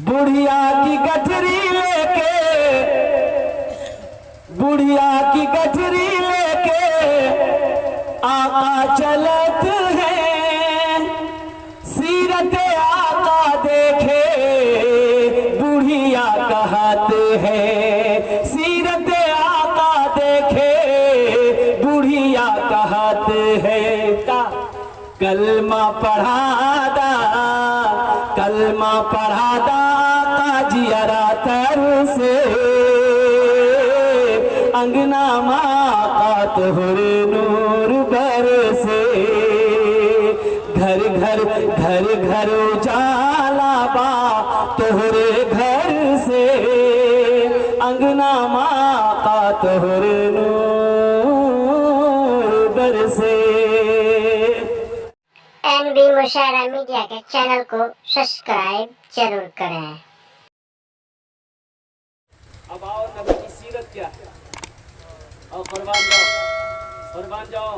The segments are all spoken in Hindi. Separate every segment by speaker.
Speaker 1: बुढ़िया की गठरी लेके, बुढ़िया की गठरी लेके आका चलत है, सीरत आका देखे बुढ़िया कहते हैं, सीरत आका देखे बुढ़िया कहते हैं। का कलमा पढ़ादा, कलमा पढ़ादा जियरा तर से, अंगना माता तोहरे नूर बर से, घर घर घर घर उजाला बा तोहरे घर से, अंगना माता तोहरे नूर बर से।
Speaker 2: एनबी मुशायरा मीडिया के चैनल को सब्सक्राइब जरूर करें।
Speaker 1: अब आओ नबी की सीरत क्या है, और कुर्बान जाओ, कुर्बान जाओ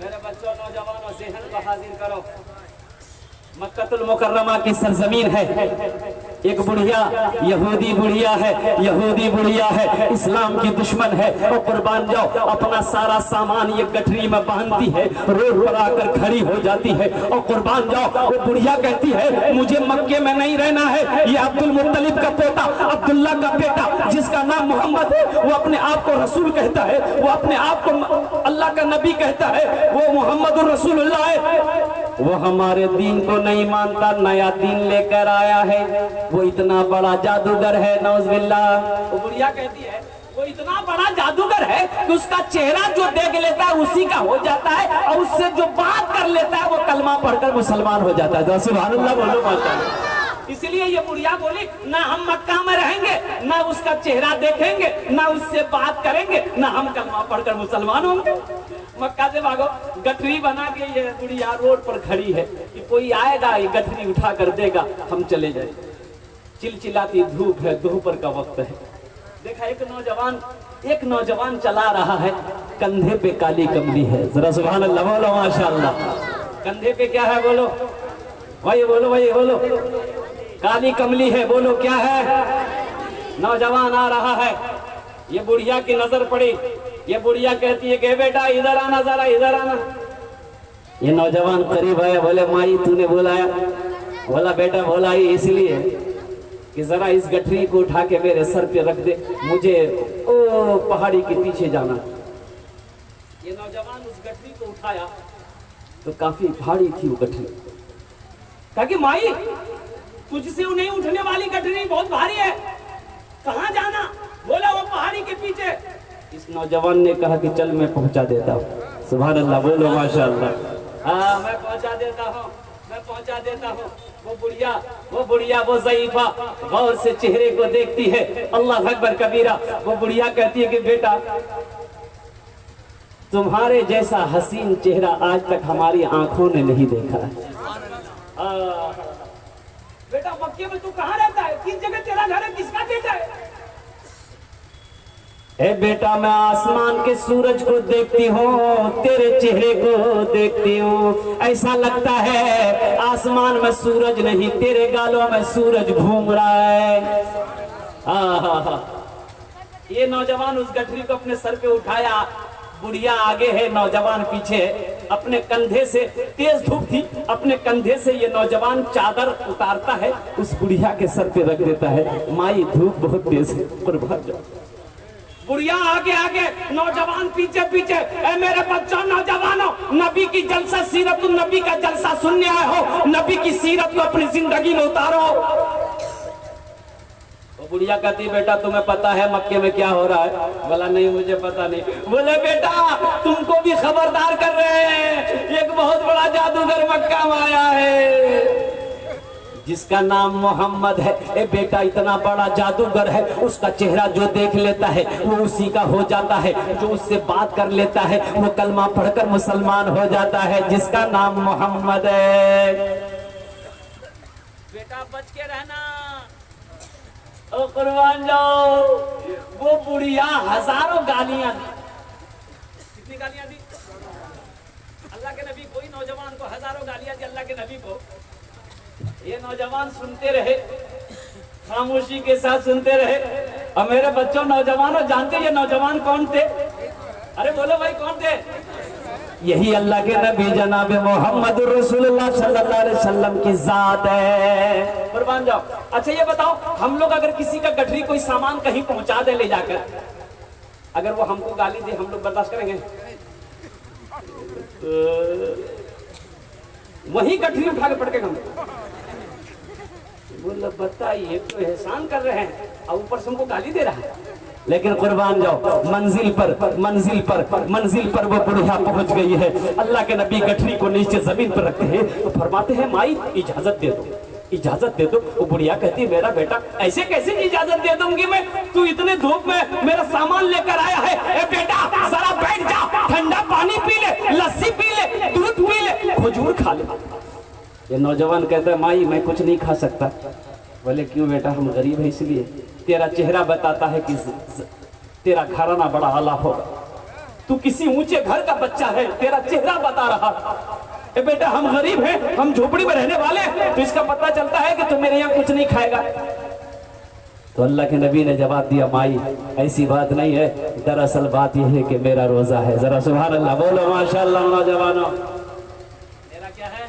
Speaker 1: मेरे बच्चों, नौजवानों, ज़हन को हाजिर करो। मक्कतुल मुकर्रमा की सरजमीन है, एक बुढ़िया यहूदी बुढ़िया है, यहूदी बुढ़िया है, इस्लाम की दुश्मन है, और कुर्बान जाओ अपना सारा सामान ये गठरी में बांधती है, रोड पर आकर खड़ी हो जाती है, और कुर्बान जाओ वो बुढ़िया कहती है मुझे मक्के में नहीं रहना है। ये अब्दुल मुत्तलिब का पोता, अब्दुल्ला का बेटा जिसका नाम मोहम्मद है, वो अपने आप को रसूल कहता है, वो अपने आप को अल्लाह का नबी कहता है, वो मोहम्मद रसूलुल्लाह है, वो हमारे दीन को नहीं मानता, नया दीन लेकर आया है, वो इतना बड़ा जादूगर है, नौज़बिल्लाह। वो बुढ़िया कहती है वो इतना बड़ा जादूगर है कि उसका चेहरा जो देख लेता है उसी का हो जाता है, और उससे जो बात कर लेता है वो कलमा पढ़कर मुसलमान हो जाता है। सुभानअल्लाह बोलो माशाअल्लाह। इसलिए ये बुढ़िया बोली ना हम मक्का में रहेंगे, ना उसका चेहरा देखेंगे, ना उससे बात करेंगे, ना हम कलमा पढ़कर मुसलमान होंगे। मक्का से भागो, गठरी बना के ये बुढ़िया रोड पर खड़ी है कि कोई आएगा ये गठरी उठा कर देगा, हम चले जाए। चिलचिलाती धूप है, दोपहर का वक्त है। देखा एक नौजवान चला रहा है, कंधे पे काली कमली है, जरा सुभान अल्लाह बोलो माशाअल्लाह। कंधे पे क्या है बोलो, वही बोलो, वही बोलो, काली कमली है, बोलो क्या है। नौजवान आ रहा है, ये बुढ़िया की नजर पड़ी, ये बुढ़िया कहती है कि बेटा इधर आना, जरा इधर आना। ये नौजवान करीब आया, बोले माई तूने बुलाया? बोला बेटा बोला ही इसलिए कि जरा इस गठरी को उठा के मेरे सर पे रख दे, मुझे ओ पहाड़ी के पीछे जाना। ये नौजवान उस गठरी को उठाया तो काफी भारी थी वो गठरी। कहा कि माई तुझसे नहीं उठने वाली गठरी बहुत भारी है, कहाँ जाना? बोला वो पहाड़ी के पीछे। इस नौजवान ने कहा कि चल मैं पहुंचा देता हूँ। सुभान अल्लाह बोलो माशाअल्लाह। हाँ मैं पहुंचा देता हूँ, मैं पहुंचा देता हूँ। वो बुढ़िया वो ज़ईफा गौर से चेहरे को देखती है, अल्लाह अकबर कबीरा। वो बुढ़िया कहती है कि बेटा तुम्हारे जैसा हसीन चेहरा आज तक हमारी आंखों ने नहीं देखा है। बेटा मक्के में तू कहाँ रहता है, किस जगह तेरा घर है, किसका बेटा है? ए बेटा मैं आसमान के सूरज को देखती हूँ, तेरे चेहरे को देखती हूँ, ऐसा लगता है आसमान में सूरज नहीं तेरे गालों में सूरज घूम रहा है। ये नौजवान उस गठरी को अपने सर पे उठाया, बुढ़िया आगे है, नौजवान पीछे है। अपने कंधे से, तेज धूप थी, अपने कंधे से ये नौजवान चादर उतारता है, उस बुढ़िया के सर पे रख देता है। माई धूप बहुत तेज है, कुर्बान जाओ। बुढ़िया आगे आगे, नौजवान पीछे पीछे। ए मेरे बच्चों नौजवानों, नबी की जलसा सीरत नबी का जलसा सुनने आए हो, नबी की सीरत को अपनी जिंदगी में उतारो। बुढ़िया कहती बेटा तुम्हें पता है मक्के में क्या हो रहा है? बोला नहीं मुझे पता नहीं। बोले बेटा तुमको भी खबरदार कर रहे हैं, एक बहुत बड़ा जादूगर मक्का में आया है जिसका नाम मोहम्मद है। ए बेटा इतना बड़ा जादूगर है, उसका चेहरा जो देख लेता है वो उसी का हो जाता है, जो उससे बात कर लेता है वो कलमा पढ़कर मुसलमान हो जाता है, जिसका नाम मोहम्मद है। बेटा बच के रहना, ओ कुर्बान जाओ। वो बुढ़िया हजारों गालियां दी। कितनी गालियां दी? अल्लाह के नबी कोई नौजवान को हजारों गालियां दी अल्लाह के नबी को। ये नौजवान सुनते रहे। खामोशी के साथ सुनते रहे। और मेरे बच्चों, नौजवानों, जानते ये नौजवान कौन थे? अरे बोलो भाई, कौन थे? यही अल्लाह के नबी जनाब मोहम्मद रसूलुल्लाह सल्लल्लाहु अलैहि वसल्लम की जात है। कुर्बान जाओ। अच्छा ये बताओ, हम लोग अगर किसी का गठरी कोई सामान कहीं पहुंचा दे ले जाकर, अगर वो हमको गाली दे, हम लोग बर्दाश्त करेंगे? वही गठरी उठा के पटकेगा हम। बोला बताइए, तो एहसान कर रहे हैं और ऊपर से हमको गाली दे रहा है। लेकिन कुर्बान जाओ, मंजिल पर वो बुढ़िया पहुंच गई है। अल्लाह के नबी गठरी को नीचे जमीन पर रखते हैं तो फरमाते हैं, माई इजाजत दे दो, इजाजत दे दो। वो बुढ़िया कहती है, मेरा बेटा, ऐसे कैसे इजाजत दे दूंगी मैं? तू इतने धूप में मेरा सामान लेकर आया है। ए बेटा, जरा बैठ जा, ठंडा पानी पी ले, लस्सी पी ले, दूध पी ले, खजूर खा ले। ये नौजवान कहता है, माई मैं कुछ नहीं खा सकता। बोले क्यों बेटा? हम गरीब है इसलिए। तेरा चेहरा बताता है कि तेरा घराना बड़ा आला होगा, तू किसी ऊंचे घर का बच्चा है, तेरा चेहरा बता रहा। ए बेटा, हम गरीब हैं, हम झोपड़ी में रहने वाले हैं, तो इसका पता चलता है कि तू मेरे यहाँ कुछ नहीं खाएगा। तो अल्लाह के नबी ने जवाब दिया, माई ऐसी बात नहीं है, दरअसल बात यह है कि मेरा रोजा है। जरा सुभान अल्लाह बोलो, माशाअल्लाह। नौजवानों, मेरा क्या है?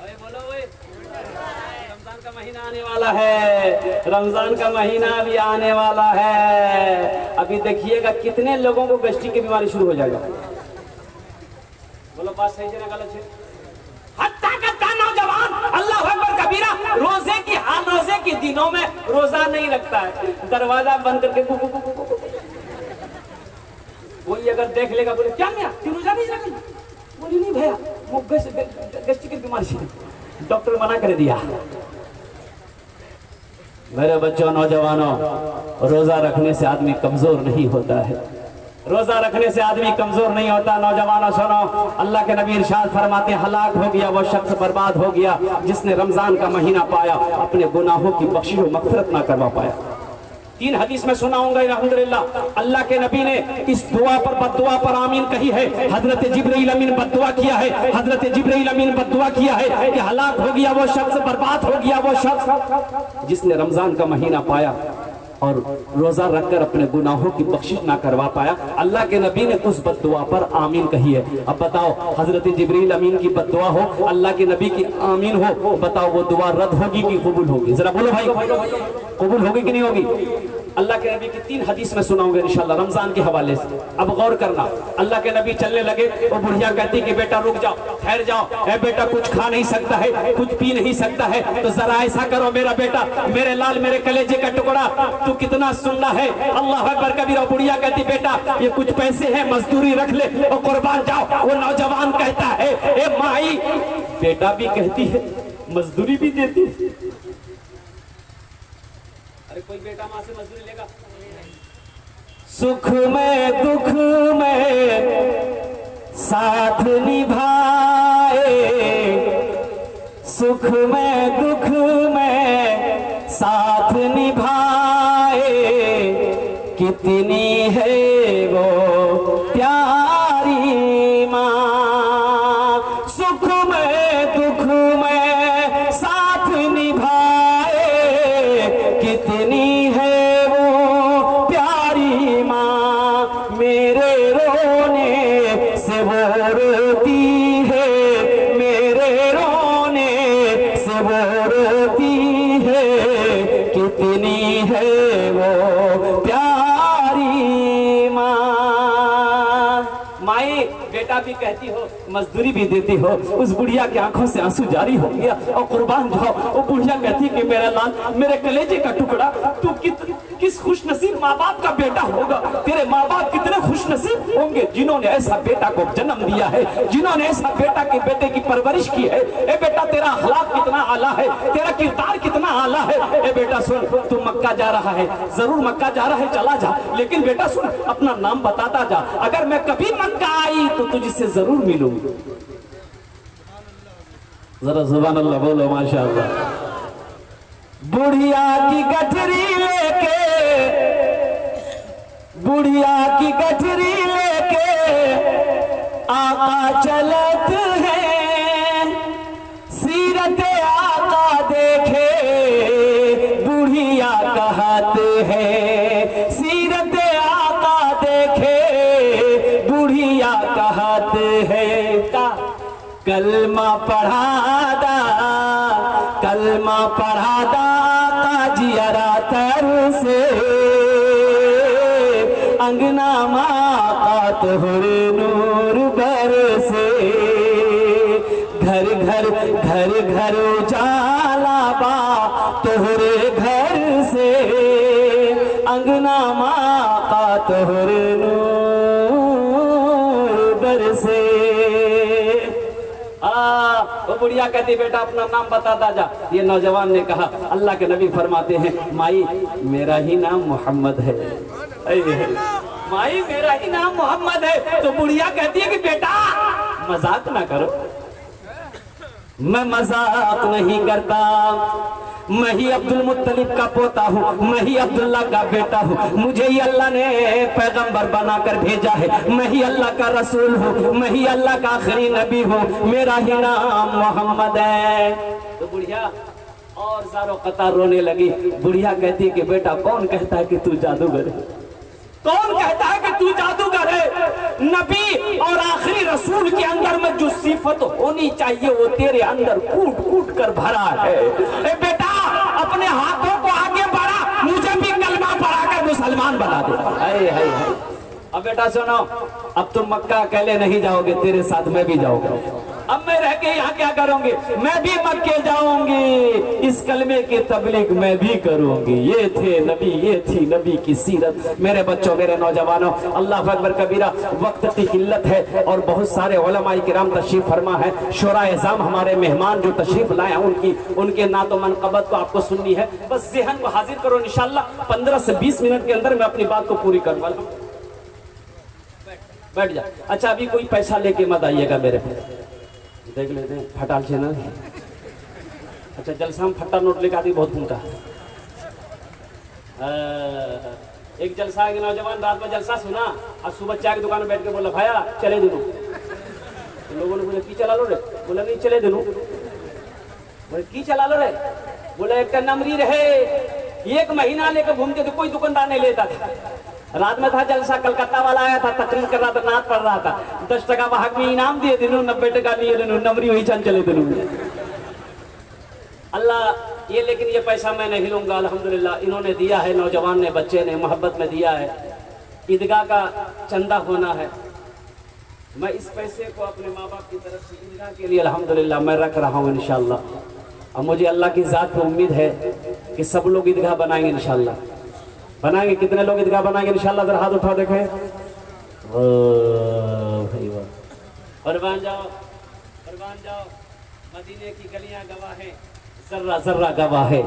Speaker 1: अरे बोलो, रमजान का महीना आने वाला है, रमजान का महीना भी आने वाला है। अभी देखिएगा कितने लोगों को गैस्ट्रिक की बीमारी शुरू हो जाएगा। बोलो बात सही है ना गलत है? हत्ता कत्ता नौजवान, अल्लाह अकबर कबीरा, रोजे की हाल, रोजे के दिनों में रोजा नहीं रखता है, दरवाजा बंद करके कोई अगर देख लेगा, बोले क्या मियां, तू रोजा नहीं रखी? बोली नहीं भैया, वो गैस्ट्रिक की बीमारी से डॉक्टर मना कर दिया। मेरे बच्चों, नौजवानों, रोजा रखने से आदमी कमजोर नहीं होता है, रोजा रखने से आदमी कमजोर नहीं होता। नौजवानों सुनो, अल्लाह के नबी इरशाद फरमाते, हलाक हो गया वो शख्स, बर्बाद हो गया जिसने रमजान का महीना पाया, अपने गुनाहों की बख्शिश व मग़फ़िरत ना करवा पाया। 3 हदीस में सुनाऊंगा अल्हम्दुलिल्लाह। अल्लाह के नबी ने इस दुआ पर, बद्दुआ पर आमीन कही है। हजरत जिब्रील अमीन बद्दुआ किया है, हजरत जिब्रील अमीन बद्दुआ किया है कि हलाक हो गया वो शख्स, बर्बाद हो गया वो शख्स जिसने रमजान का महीना पाया और रोजा रखकर अपने गुनाहों की बख्शिश ना करवा पाया। अल्लाह के नबी ने उस बद्दुआ पर आमीन कही है। अब बताओ, हजरत जिब्रील अमीन की बद्दुआ हो, अल्लाह के नबी की आमीन हो, बताओ वो दुआ रद्द होगी कि कबूल होगी? जरा बोलो भाई, कबूल होगी कि नहीं होगी? अल्लाह के नबी की 3 हदीस में सुनाऊंगे इंशाल्लाह रमजान के हवाले से। अब गौर करना, अल्लाह के नबी चलने लगे, वो बुढ़िया कहती कि बेटा रुक जाओ, ठहर जाओ, ए बेटा कुछ खा नहीं सकता है, कुछ पी नहीं सकता है, तो जरा ऐसा करो मेरा बेटा, मेरे लाल, मेरे कलेजे का टुकड़ा, तू कितना सुनना है, अल्लाह अकबर कबीरा। बुढ़िया कहती बेटा ये कुछ पैसे हैं, मजदूरी रख ले और कुर्बान जाओ। वो नौजवान कहता है, ए माई, बेटा भी कहती है, मजदूरी भी देती है। अरे कोई बेटा माँ से मजदूरी लेगा? सुख में दुख में साथ निभाए, सुख में दुख में साथ निभाए, कितनी है वो प्यारी माँ। सुख में दुख में साथ निभाए, कितनी है वो प्यारी माँ। मेरे रोने से वो रोती है, मेरे रोने से वो रोती है, कितनी है वो प्यारी माँ। माई बेटा भी कहती हो, मजदूरी भी देती हो। उस बुढ़िया की आंखों से आंसू जारी हो गया और कुर्बान जाओ, वो बुढ़िया कहती कि मेरा लाल, मेरे कलेजे का टुकड़ा, तू किस खुशनसीब माँ बाप का बेटा होगा। तेरे माँ बाप कितने खुशनसीब होंगे जिन्होंने ऐसा बेटा को जन्म दिया है, जिन्होंने ऐसा बेटा के बेटे की परवरिश की है। ए बेटा तेरा अखलाक कितना आला है, तेरा किरदार कितना आला है। ए बेटा सुन, तू मक्का जा रहा है, जरूर मक्का जा रहा है, चला जा, लेकिन बेटा सुन, अपना नाम बताता जा। अगर मैं कभी मक्का आई तो तुझसे जरूर मिलूंगी। जरा सुभान अल्लाह बोलो, माशाअल्लाह। बुढ़िया की गठरी लेके, बुढ़िया की गठरी लेके आका चलत है, सीरत आका देखे बुढ़िया कहलाते हैं, सीरत आका देखे बुढ़िया कहते हैं। का कलमा पढ़ादा, कलमा पढ़ादा जियरा तर से, अंगना माँ का तोहरे नूर बरसे, घर घर घर घर उजाला बा तोहरे घर से, अंगना माँ का तोहरे नूर बरसे। वो बुढ़िया कहती बेटा अपना नाम बताता जा। ये नौजवान ने कहा, अल्लाह के नबी फरमाते हैं माई मेरा ही नाम मोहम्मद है। माई मेरा ही नाम मोहम्मद है। तो बुढ़िया कहती है कि बेटा मजाक ना करो, मैं मजाक नहीं करता, मैं ही अब्दुल मुत्तलिब का पोता हूँ, मैं ही अब्दुल्ला का बेटा हूँ, मुझे ही अल्लाह ने पैगंबर बनाकर भेजा है, मैं ही अल्लाह का रसूल हूँ, मैं ही अल्लाह का आखिरी नबी हूँ, मेरा ही नाम मोहम्मद है। तो बुढ़िया और ज़ारो कतार रोने लगी। बुढ़िया कहती है कि बेटा कौन कहता है कि तू जादूगर है? कौन कहता है कि तू जादूगर है? नबी और आखिरी रसूल के अंदर में जो सिफत होनी चाहिए वो तेरे अंदर कूट कूट कर भरा है। ए बेटा अपने हाथों को आगे बढ़ा, मुझे भी कलमा पढ़ाकर मुसलमान बना दे। हाय हाय हाय। अब बेटा सुनो, अब तुम मक्का अकेले नहीं जाओगे, तेरे साथ मैं भी जाऊंगा। अब मैं रह के यहाँ क्या करूंगी? मैं भी मक्के जाऊंगी, इस कलमे की तबलीग मैं भी करूंगी। ये थे नबी, ये थी नबी की सीरत। मेरे बच्चों, मेरे नौजवानों, अल्लाह अकबर कबीरा, वक्त की किल्लत है और बहुत सारे उलमाए किराम तशरीफ फरमा है। शोरा एज़ाम हमारे मेहमान जो तशरीफ लाए हैं उनके नात व मनक़बत को आपको सुननी है। बस ज़हन को हाजिर करो, इंशाअल्लाह 15 से 20 मिनट के अंदर मैं अपनी बात को पूरी करूंगा। बैठ जा। अच्छा अभी कोई पैसा लेके मत आइएगा मेरे पास, देख लेते हैं फटाल चैनल। अच्छा जलसा में फट्टा नोट लेकर आती बहुत घूमता। एक जलसा के नौजवान रात में जलसा सुना और सुबह चाय की दुकान में बैठ के बोला भाया चले दिनों। तो लोगों ने बोला की चला लो रे? बोला नहीं चले दिनों। बोले की चला लो रे? बोला एक नमरी रहे, 1 महीना लेकर घूमते थे, कोई दुकानदार नहीं लेता था। रात में था जलसा, कलकत्ता वाला आया था, तकरीर कर रहा था, नाच पढ़ रहा था, 10 टका वाहक में इनाम दिए दिनों, 90 टका लिए दिनों, नमरी वही चल चले दिनों। अल्लाह ये, लेकिन ये पैसा मैं नहीं लूंगा, अल्हम्दुलिल्लाह इन्होंने दिया है, नौजवान ने, बच्चे ने मोहब्बत में दिया है। ईदगाह का चंदा होना है, मैं इस पैसे को अपने माँ बाप की तरफ से ईदगाह के लिए अल्हम्दुलिल्लाह मैं रख रहा हूँ इंशाअल्लाह। और मुझे अल्लाह की ज़ात पे उम्मीद है कि सब लोग ईदगाह बनाएंगे इंशाअल्लाह। बनाएंगे? कितने लोग ईदगाह बनाएंगे इंशाअल्लाह? जरा हाथ उठाओ देखें। भाई वाह, कुर्बान जाओ, कुर्बान जाओ। मदीने की गलियां गवाह हैं, जर्रा जर्रा गवाह है।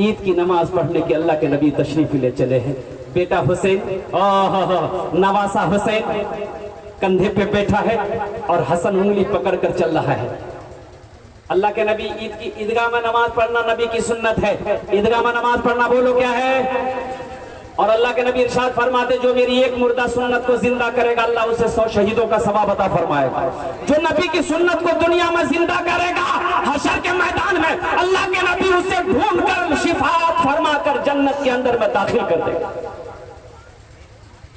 Speaker 1: ईद की नमाज पढ़ने के अल्लाह के नबी तशरीफ ले चले हैं। बेटा हुसैन, नवासा हुसैन कंधे पे बैठा है और हसन उंगली पकड़ कर चल रहा है। अल्लाह के नबी ईद की ईदगाह में नमाज पढ़ना नबी की सुन्नत है। ईदगाह में नमाज पढ़ना बोलो क्या है? और अल्लाह के नबी इरशाद फरमाते जो मेरी एक मुर्दा सुन्नत को जिंदा करेगा अल्लाह उसे 100 शहीदों का सवाब अता फरमाएगा। जो नबी की सुन्नत को दुनिया में जिंदा करेगा हशर के मैदान में अल्लाह के नबी उसे ढूंढ कर शिफाअत फरमा कर जन्नत के अंदर में दाखिल कर देगा।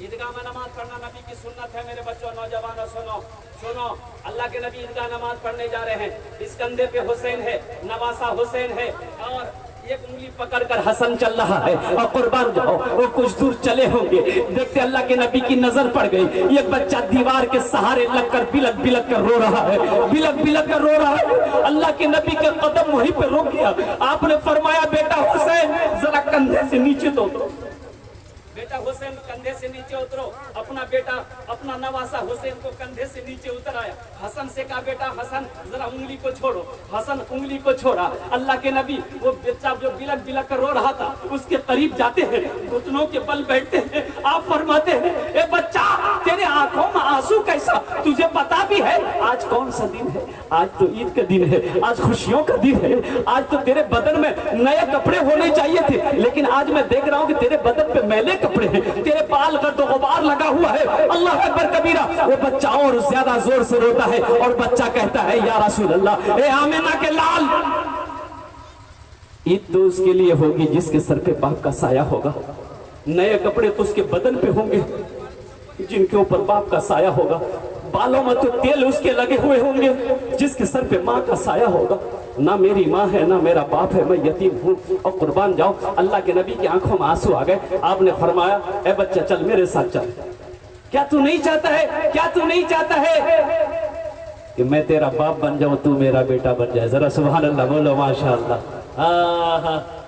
Speaker 1: ईदगाह में नमाज पढ़ना नबी की सुन्नत है। मेरे बच्चों, नौजवानों, सुनो सुनो, अल्लाह के नबी ईदगाह नमाज पढ़ने जा रहे हैं। इस कंधे पे हुसैन है, नवासा हुसैन है और एक उंगली पकड़कर हसन चल रहा है। और कुर्बान जाओ, वो कुछ दूर चले होंगे, देखते अल्लाह के नबी की नजर पड़ गई। ये बच्चा दीवार के सहारे लगकर बिलक बिलक कर रो रहा है, बिलक बिलक कर रो रहा है। अल्लाह के नबी के कदम वहीं पे रोक गया। आपने फरमाया बेटा हुसैन जरा कंधे से नीचे तो उतरो। बेटा हुसैन कंधे से नीचे उतरो। अपना बेटा, अपना नवासा हुसैन को कंधे से नीचे उतराया। हसन से कहा बेटा हसन जरा उंगली को छोड़ो। हसन उंगली को छोड़ा। अल्लाह के नबी वो बच्चा जो बिलक बिलक कर रो रहा था उसके करीब जाते हैं, घुटनों के बल बैठते हैं। आप फरमाते हैं ए बच्चा तेरे आंखों में आंसू कैसा? तुझे पता भी है आज कौन सा दिन है? आज तो ईद का दिन है, आज खुशियों का दिन है। आज तो तेरे बदन में नए कपड़े होने चाहिए थे, लेकिन आज मैं देख रहा हूँ कि तेरे बदन पे मैले कपड़े हैं, तेरे बाल का तो गुबार लगा हुआ है। अल्लाह अकबर कबीरा। वो बच्चा और ज्यादा जोर से रोता है और बच्चा कहता है या रसूल अल्लाह, ए आमिना के लाल, ईद तो उसके लिए होगी जिसके सर पे बाप का साया होगा। नए कपड़े तो उसके बदन पे होंगे जिनके ऊपर बाप का साया होगा। बालों में तो तेल उसके लगे हुए होंगे जिसके सर पे माँ का साया होगा। ना मेरी माँ है ना मेरा बाप है, मैं यतीम हूँ और कुर्बान जाओ। अल्लाह के नबी की आंखों में आंसू आ गए। आपने फरमाया, ए बच्चा चल मेरे साथ चल। क्या तू नहीं चाहता है, क्या तू नहीं चाहता है कि मैं तेरा बाप बन जाऊं, तू मेरा बेटा बन जाए? जरा सुभान अल्लाह बोलो, माशाअल्लाह।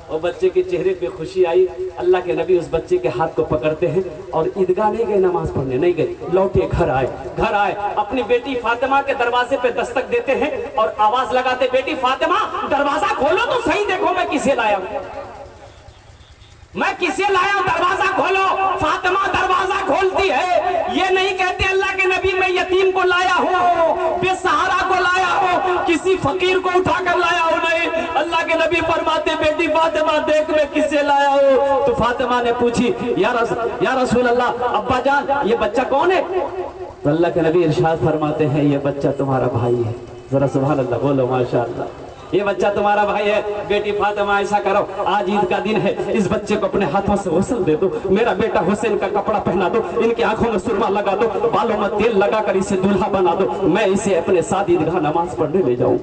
Speaker 1: वो बच्चे के चेहरे पे खुशी आई। अल्लाह के नबी उस बच्चे के हाथ को पकड़ते हैं और ईदगाह नहीं गए, नमाज पढ़ने नहीं गए, लौटे घर आए। घर आए अपनी बेटी फातिमा के दरवाजे पे दस्तक देते हैं और आवाज लगाते, बेटी फातिमा दरवाजा खोलो तो सही, देखो मैं किसे लाया हूं, मैं किसे लाया हूं, दरवाजा खोलो। फातिमा दरवाजा खोलती है। ये नहीं कहते अल्लाह के नबी मैं यतीम को लाया हूं, बेसहारा को लाया हूं, किसी फकीर को उठाकर लाया हूं, नहीं। अल्लाह के नबी फरमाते, बेटी फातिमा देख मैं किसे लाया हूं। तो फातिमा ने पूछी, या रसूल अल्लाह, अब्बा जान ये बच्चा कौन है? तो अल्लाह के नबी इरशाद फरमाते हैं, ये बच्चा तुम्हारा भाई है। जरा सुभान अल्लाह बोलो, माशाअल्लाह। ये बच्चा तुम्हारा भाई है। बेटी फातिमा ऐसा करो, आज ईद का दिन है, इस बच्चे को अपने हाथों से हुस्न दे दो, मेरा बेटा हुसैन का कपड़ा पहना दो, इनकी आंखों में सुरमा लगा दो, बालों में तेल लगाकर इसे दूल्हा बना दो, मैं इसे अपने साथ ईदगाह नमाज पढ़ने ले जाऊं।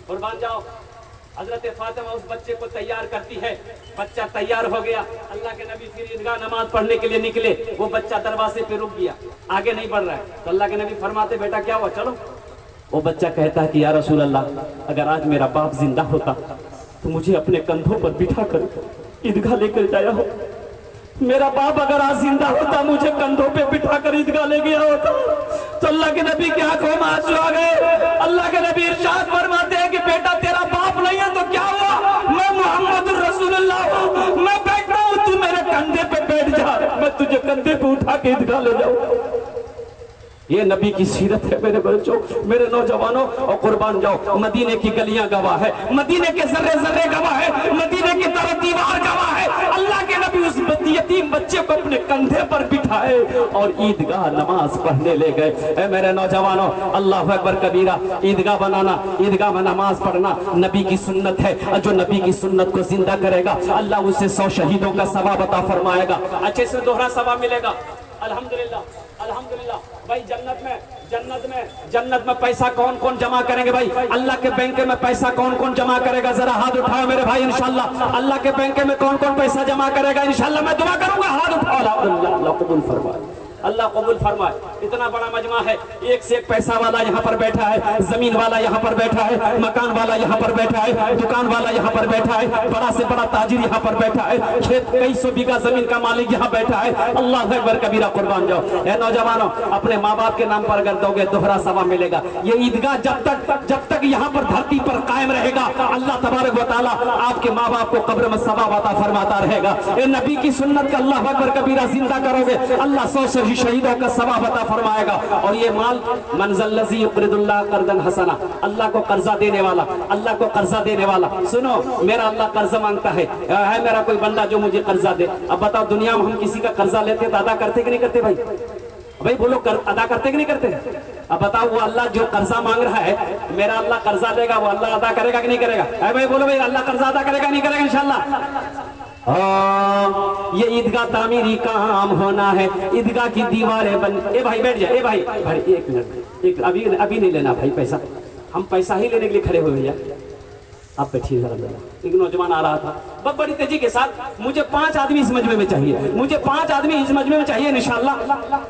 Speaker 1: कुर्बान जाओ। हजरत फातिमा उस बच्चे को तैयार करती है। बच्चा तैयार हो गया। अल्लाह के नबी फिर ईदगाह नमाज पढ़ने के लिए निकले। वो बच्चा दरवाजे पे रुक गया, आगे नहीं बढ़ रहा है। तो अल्लाह के नबी फरमाते, बेटा क्या हुआ, चलो। वो बच्चा कहता है कि या रसूल अल्लाह, अगर आज मेरा बाप जिंदा होता तो मुझे अपने कंधों पर बिठा कर ईदगाह लेकर जाया हो। मेरा बाप अगर आज जिंदा होता, मुझे कंधों पे बिठा कर ईदगाह ले गया होता। तो अल्लाह के नबी की आंखों में आंसू आ गए। अल्लाह के नबी इरशाद फरमाते हैं कि बेटा तेरा बाप नहीं है तो क्या हुआ, मैं मोहम्मद रसूलुल्लाह हूं, मैं बैठता हूं, तू मेरे कंधे पे बैठ जा, मैं तुझे कंधे पे उठा के ईदगाह ले जाऊं। ये नबी की सीरत है मेरे बच्चों, मेरे नौजवानों, और कुर्बान जाओ। मदीने की गलियां गवाह है, मदीने के जर्रे जर्रे गवाह है, मदीने की तरफ दीवार गवाह है। अल्लाह के नबी उस यतीम बच्चे को अपने कंधे पर बिठाए और ईदगाह नमाज पढ़ने ले गए। ए मेरे नौजवानों, अल्लाह अकबर कबीरा। ईदगाह बनाना, ईदगाह में नमाज पढ़ना नबी की सुन्नत है। जो नबी की सुन्नत को जिंदा करेगा, अल्लाह उसे 100 शहीदों का सवाब अता फरमाएगा। अच्छे से दोहरा सवाब मिलेगा। अल्हम्दुलिल्लाह, अल्हम्दुलिल्लाह। भाई जन्नत में पैसा कौन कौन जमा करेंगे? भाई अल्लाह के बैंक में पैसा कौन कौन जमा करेगा? जरा हाथ उठाओ मेरे भाई। इंशाल्लाह अल्लाह के बैंक में कौन कौन पैसा जमा करेगा? इंशाल्लाह मैं दुआ करूंगा, हाथ उठाओ। अल्लाह कबूल फरमाए, अल्लाह कबूल फरमाए। इतना बड़ा मजमा है, एक से एक पैसा वाला यहाँ पर बैठा है, जमीन वाला यहाँ पर बैठा है, मकान वाला यहाँ पर बैठा है, दुकान वाला यहाँ पर बैठा है, बड़ा से बड़ा ताजिर यहाँ पर बैठा है, खेत कई 100 बीघा जमीन का मालिक यहाँ बैठा है। अल्लाह अकबर कबीरा। कुर्बान जाओ। ए नौजवानों, अपने माँ बाप के नाम पर अगर दोगे दोहरा सवाब मिलेगा। ये ईदगाह जब तक यहाँ पर धरती पर कायम रहेगा, अल्लाह तबारक व तआला आपके माँ बाप को कब्र में सवाब अता फरमाता रहेगा। ए नबी की सुन्नत का अल्लाह अकबर कबीरा जिंदा करोगे, अल्लाह 100 शहीदों का सवाब अता फरमाएगा। और ये माल मनज़ल्लज़ी युक़रिदुल्लाह क़र्ज़न हसना, अल्लाह को कर्जा देने वाला, अल्लाह को कर्जा देने वाला। सुनो, मेरा अल्लाह कर्जा मांगता है मेरा कोई बंदा जो मुझे कर्जा दे। अब बताओ, दुनिया में हम किसी का कर्जा लेते तो अदा करते कि नहीं करते? भाई भाई बोलो, अदा करते कि नहीं करते? अब बताओ, वो अल्लाह जो कर्जा मांग रहा है, मेरा अल्लाह कर्जा देगा, वो अल्लाह अदा करेगा कि नहीं करेगा? भाई बोलो भाई, अल्लाह कर्जा अदा करेगा नहीं करेगा? इंशाल्लाह। ये ईदगाह तामीरी काम होना है, ईदगाह की दीवारें बन। ए भाई बैठ जाए, ए भाई एक मिनट, अभी नहीं लेना भाई पैसा, हम पैसा ही लेने के लिए खड़े हुए भैया। आप बैठिए जरा। एक नौजवान आ रहा था बहुत बड़ी तेजी के साथ, मुझे 5 आदमी इस मजमे में चाहिए, मुझे 5 आदमी इस मजमे में चाहिए इंशाल्लाह।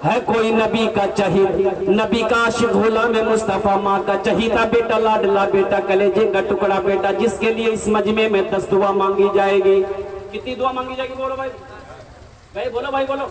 Speaker 1: है कोई नबी का चाहिए, नबी का आशिक गुलाम मुस्तफा, माँ का चहीता बेटा, लाडला बेटा, कलेजे का टुकड़ा बेटा, जिसके लिए इस मजमे में 10 दुआ मांगी जाएगी। कितनी दुआ मांगी जाएगी? बोलो भाई, भाई बोलो, भाई बोलो।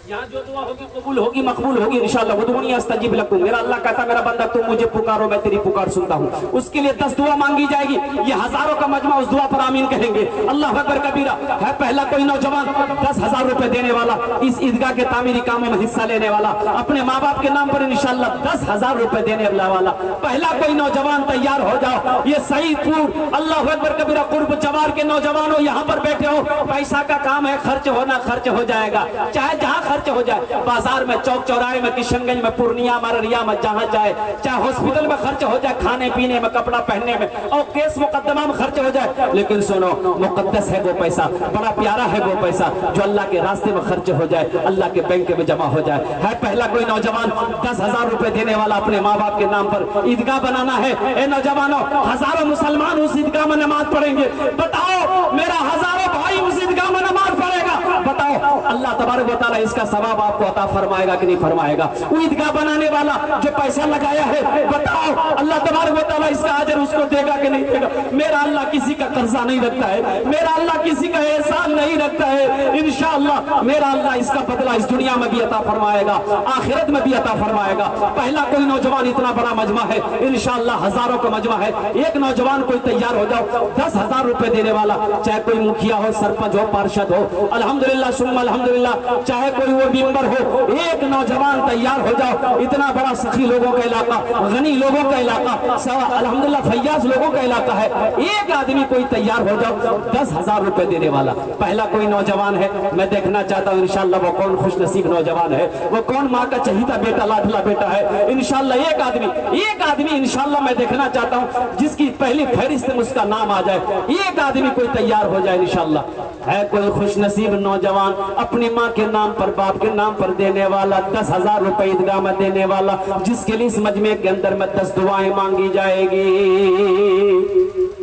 Speaker 1: यहाँ जो दुआ होगी कबूल होगी, मकबूल होगी इंशाअल्लाह। उदऊनी अस्तजीब लकुम। मेरा अल्लाह कहता, मेरा बंदा तुम मुझे पुकारो, मैं तेरी पुकार सुनता हूँ। उसके लिए 10 दुआ मांगी जाएगी। ये हजारों का मजमा उस दुआ पर आमीन कहेंगे। अल्लाह अकबर कबीरा। है पहला कोई नौजवान 10,000 रुपए देने वाला, इस ईदगाह के तामीरी कामों में हिस्सा लेने वाला, अपने माँ बाप के नाम पर इंशाअल्लाह 10,000 रुपए देने वाला पहला कोई नौजवान तैयार हो जाओ। ये सईदपुर अल्लाह अकबर कबीरा कुर्ब जवार के नौजवानों यहाँ पर बैठे हो, पैसा का काम है, खर्च होना खर्च हो जाएगा। चाहे जहाँ खर्च हो जाए, बाजार में, चौक चौराहे में, किशनगंज में, पूर्णिया में, अररिया में, जहाँ जाए, चाहे हॉस्पिटल में खर्च हो जाए, खाने पीने में, कपड़ा पहनने में, और केस मुकदमा में खर्च हो जाए, लेकिन सुनो, मुकद्दस है वो पैसा, बड़ा प्यारा है वो पैसा जो अल्लाह के रास्ते में खर्च हो जाए, अल्लाह के बैंक में जमा हो जाए। है पहला कोई नौजवान 10,000 रुपए देने वाला अपने माँ बाप के नाम पर ईदगाह बनाना है। ए नौजवानों, हजारों मुसलमान उस ईदगाह में नमाज पढ़ेंगे। बताओ, मेरा हजारों भाई उस ईदगाह में नमाज पढ़ेगा। बताओ, अल्लाह तबारक व तआला इसका सवाब आपको अता फरमाएगा कि नहीं फरमाएगा? वो ईदगाह बनाने वाला जो पैसा लगाया है, बताओ, अल्लाह तबारक व तआला इसका अजर उसको देगा कि नहीं देगा? मेरा अल्लाह किसी का कर्जा नहीं रखता है, मेरा अल्लाह किसी का एहसान नहीं रखता है। इंशाअल्लाह मेरा अल्लाह इसका बदला इस दुनिया में भी अता फरमाएगा, आखिरत में भी अता फरमाएगा। पहला कोई नौजवान, इतना बड़ा मजमा है, इंशाअल्लाह हजारों का मजमा है। एक नौजवान कोई तैयार हो जाओ, 10,000 रुपए देने वाला, चाहे कोई मुखिया हो, सरपंच हो, पार्षद हो, अल्हम्दुलिल्लाह सुम्मा अल्हम्दुलिल्लाह, चाहे कोई वो मेंबर हो, एक नौजवान तैयार हो जाओ। इतना बड़ा सखी लोगों का इलाका, गनी लोगों का इलाका, अल्हम्दुलिल्लाह फैयाज लोगों का इलाका है। एक आदमी कोई तैयार हो जाओ 10,000 रुपए देने वाला। पहला कोई नौजवान है, मैं देखना चाहता हूँ इंशाअल्लाह वो कौन खुश नसीब नौजवान है, वो कौन माँ का चहीता बेटा, लाडला बेटा है। इंशाअल्लाह एक आदमी इंशाअल्लाह मैं देखना चाहता हूँ जिसकी पहली फहरिस्त में उसका नाम आ जाए। एक आदमी कोई तैयार हो जाए इंशाअल्लाह। है कोई खुश नसीब नौजवान अपनी माँ के नाम पर, बाप के नाम पर देने वाला, 10,000 रुपए ईदगाह में देने वाला, जिसके लिए इस मजमे के अंदर में 10 दुआएं मांगी जाएगी,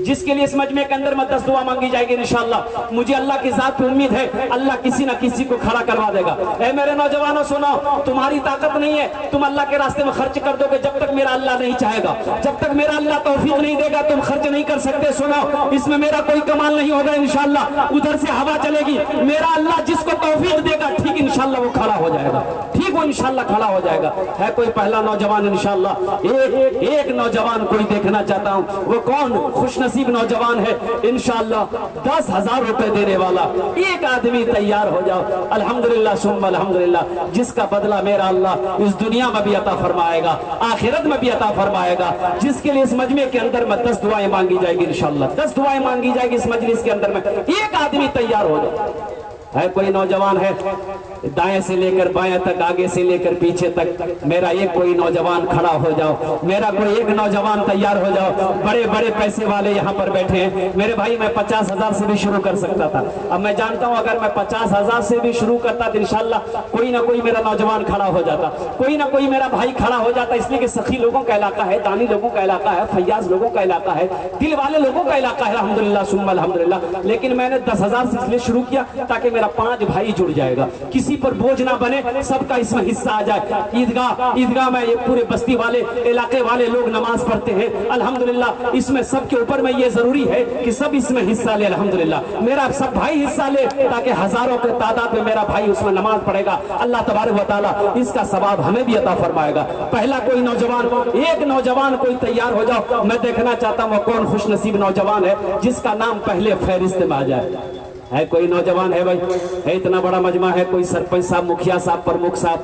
Speaker 1: जिसके लिए इस मजमे के अंदर में 10 दुआ मांगी जाएगी इंशाअल्लाह। मुझे अल्लाह की जात पे उम्मीद है, अल्लाह किसी ना किसी को खड़ा करवा देगा। ए मेरे नौजवानों सुनो, तुम्हारी ताकत नहीं है, तुम अल्लाह के रास्ते में खर्च कर दोगे जब तक मेरा अल्लाह नहीं चाहेगा, जब तक मेरा अल्लाह तौफीक नहीं देगा तुम खर्च नहीं कर सकते। सुनो, इसमें मेरा कोई कमाल नहीं होगा इंशाअल्लाह, उधर से हवा चलेगी। मेरा अल्लाह जिसको तौफीक देगा ठीक इंशाअल्लाह वो खड़ा हो जाएगा, ठीक वो इंशाअल्लाह खड़ा हो जाएगा। है कोई पहला नौजवान इंशाअल्लाह, एक नौजवान कोई देखना चाहता हूँ, वो कौन खुश नसीब नौजवान है इंशाअल्लाह 10,000 रुपए देने वाला। एक आदमी तैयार हो जाओ, अल्हम्दुलिल्लाह सुम्मा अल्हम्दुलिल्लाह, जिसका बदला मेरा अल्लाह इस दुनिया में भी अता फरमाएगा, आखिरत में भी अता फरमाएगा, जिसके लिए इस मजमे के अंदर में 10 दुआएं मांगी जाएगी इंशाअल्लाह, 10 दुआएं मांगी जाएगी इस मजलिस के अंदर में। एक आदमी तैयार हो जाओ। है कोई नौजवान है, दाएं से लेकर बाएं तक, आगे से लेकर पीछे तक, मेरा एक कोई नौजवान खड़ा हो जाओ, मेरा कोई एक नौजवान तैयार हो जाओ। बड़े बड़े पैसे वाले यहाँ पर बैठे हैं मेरे भाई, मैं 50,000 से भी शुरू कर सकता था। अब मैं जानता हूँ अगर मैं 50,000 से भी शुरू करता तो इंशाअल्लाह कोई ना कोई मेरा नौजवान खड़ा हो जाता, कोई ना कोई मेरा भाई खड़ा हो जाता, इसलिए कि सखी लोगों का इलाका है, दानी लोगों का इलाका है, फैयाज लोगों का इलाका है, दिल वाले लोगों का इलाका है, अल्हम्दुलिल्लाह सुम्मा अल्हम्दुलिल्लाह। लेकिन मैंने 10,000 से इसलिए शुरू किया ताकि मेरा 5 भाई जुड़ जाएगा, किसी पर बोझ ना बने, सबका इसमें हिस्सा आ जाए। ईदगाह में ये पूरे बस्ती वाले, इलाके वाले लोग नमाज पढ़ते हैं अल्हम्दुलिल्लाह, इसमें सबके ऊपर में ये जरूरी है कि सब इसमें हिस्सा ले अल्हम्दुलिल्लाह, मेरा सब भाई हिस्सा ले, ताकि हजारों के तादाद में मेरा भाई उसमें नमाज पढ़ेगा। अल्लाह तबारक व तआला इसका सवाब हमें भी अता फरमाएगा। पहला कोई नौजवान, एक नौजवान कोई तैयार हो जाओ, मैं देखना चाहता हूँ कौन खुश नसीब नौजवान है जिसका नाम पहले फहरिस्त में आ जाए। है कोई नौजवान है भाई, है इतना बड़ा मजमा है, कोई सरपंच साहब, मुखिया साहब, प्रमुख साहब,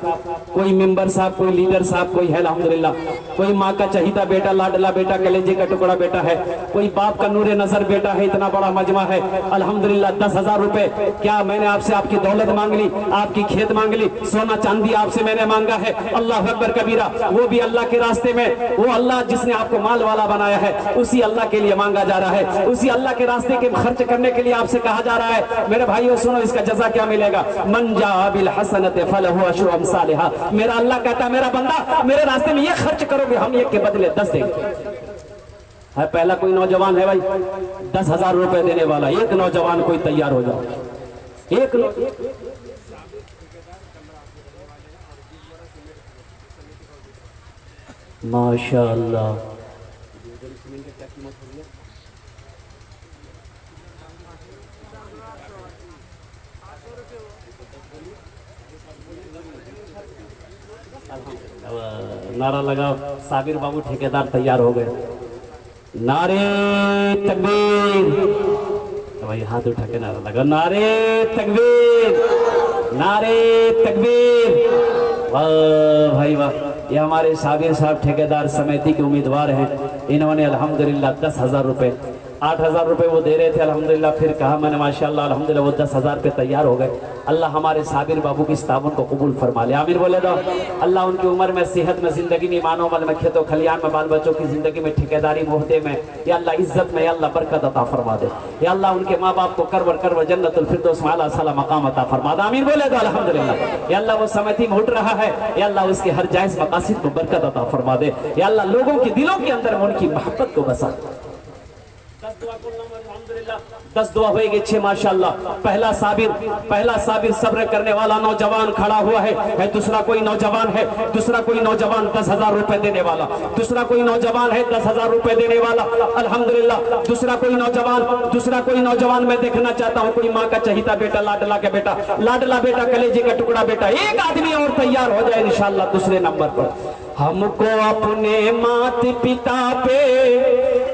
Speaker 1: कोई मेंबर साहब, कोई लीडर साहब, कोई है अल्हम्दुलिल्लाह, कोई माँ का चहीता बेटा, लाडला बेटा, कलेजे का टुकड़ा बेटा है, कोई बाप का नूरे नजर बेटा है। इतना बड़ा मजमा है अल्हम्दुलिल्लाह। 10,000 रुपए, क्या मैंने आपसे आपकी दौलत मांग ली, आपकी खेत मांग ली, सोना चांदी आपसे मैंने मांगा है? अल्लाह अकबर कबीरा, वो भी अल्लाह के रास्ते में, वो अल्लाह जिसने आपको माल वाला बनाया है उसी अल्लाह के लिए मांगा जा रहा है, उसी अल्लाह के रास्ते के खर्च करने के लिए आपसे कहा जा रहा है। मेरे भाइयों सुनो, इसका जज़ा क्या मिलेगा? मन जा बिल हसनति फलहु अशरु अमसालिहा। मेरा अल्लाह कहता है मेरा बंदा मेरे रास्ते में ये खर्च करोगे, हम एक के बदले 10 देंगे। है पहला कोई नौजवान है भाई 10,000 रुपए देने वाला, एक नौजवान कोई तैयार हो जाओ। एक माशाअल्लाह, नारा लगाओ। साबिर बाबू ठेकेदार तैयार हो गए। नारे तकबीर, भाई हाथ उठा के नारा लगा, नारे तकबीर, नारे तकबीर। वाह भाई वाह, ये हमारे साबिर साहब ठेकेदार समिति के उम्मीदवार हैं। इन्होंने अल्हम्दुलिल्लाह 10,000 रुपए 8,000 रुपये वो दे रहे थे अल्हम्दुलिल्लाह। फिर कहा मैंने माशाल्लाह अल्हम्दुलिल्लाह वो 10,000 पे तैयार हो गए। अल्लाह हमारे साबिर बाबू की इस ताबन को कबूल फरमा ले, आमीन बोले दो। अल्लाह उनकी उम्र में, सेहत में, ज़िंदगी में, ईमान अमल में, खेतों खलियान में, बाल बच्चों की ज़िंदगी में, ठेकेदारी मोहदे में, या अल्लाह इज्जत में, या अल्लाह बरकत अता फरमा दे। या अल्लाह उनके माँ बाप को करवर करवर जन्नतुल फिरदौस में आला साला मकाम अता फरमा दे, आमीन बोले दो अल्हम्दुलिल्लाह। या अल्लाह वो समती में उठ रहा है, या अल्लाह उसके हर जायज़ मकासिद को बरकत अता फरमा दे। या अल्लाह लोगों के दिलों के अंदर उनकी मोहब्बत को बसा। 10 दुआ होएगी 6 माशाल्लाह। पहला साबिर सब्र करने वाला नौजवान खड़ा हुआ है। दूसरा कोई नौजवान है, दूसरा कोई नौजवान 10,000 रुपए देने वाला, दूसरा कोई नौजवान है 10,000 रुपए देने वाला अल्हम्दुलिल्लाह। दूसरा कोई नौजवान मैं देखना चाहता हूँ, कोई माँ का चहीता बेटा, लाडला बेटा, कलेजे का टुकड़ा बेटा, एक आदमी और तैयार हो जाए इंशाल्लाह दूसरे नंबर पर। हमको अपने माता पिता पे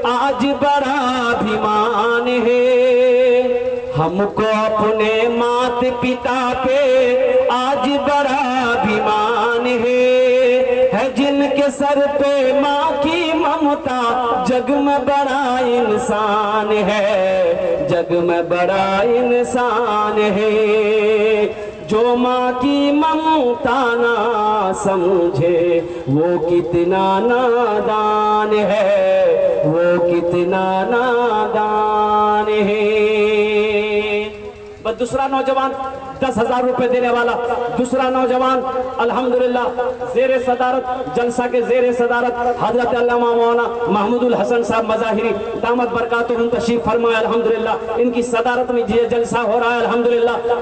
Speaker 1: आज बड़ा अभिमान है, हमको अपने माता पिता पे आज बड़ा अभिमान है जिनके सर पे माँ की ममता, जग में बड़ा इंसान है, जग में बड़ा इंसान है। जो माँ की ममता ना समझे वो कितना नादान है, वो कितना नादान है। बस दूसरा नौजवान 10,000 रुपए देने वाला, दूसरा नौजवान अल्हम्दुलिल्लाह ज़ेरे सदारत, जलसा के ज़ेरे सदारत हज़रत अल्लामा मौलाना महमूदुल हसन साहब मज़ाहिरी दामत बरकातुहुम तशरीफ फरमाए अल्हम्दुलिल्लाह। इनकी सदारत में ये जलसा हो रहा है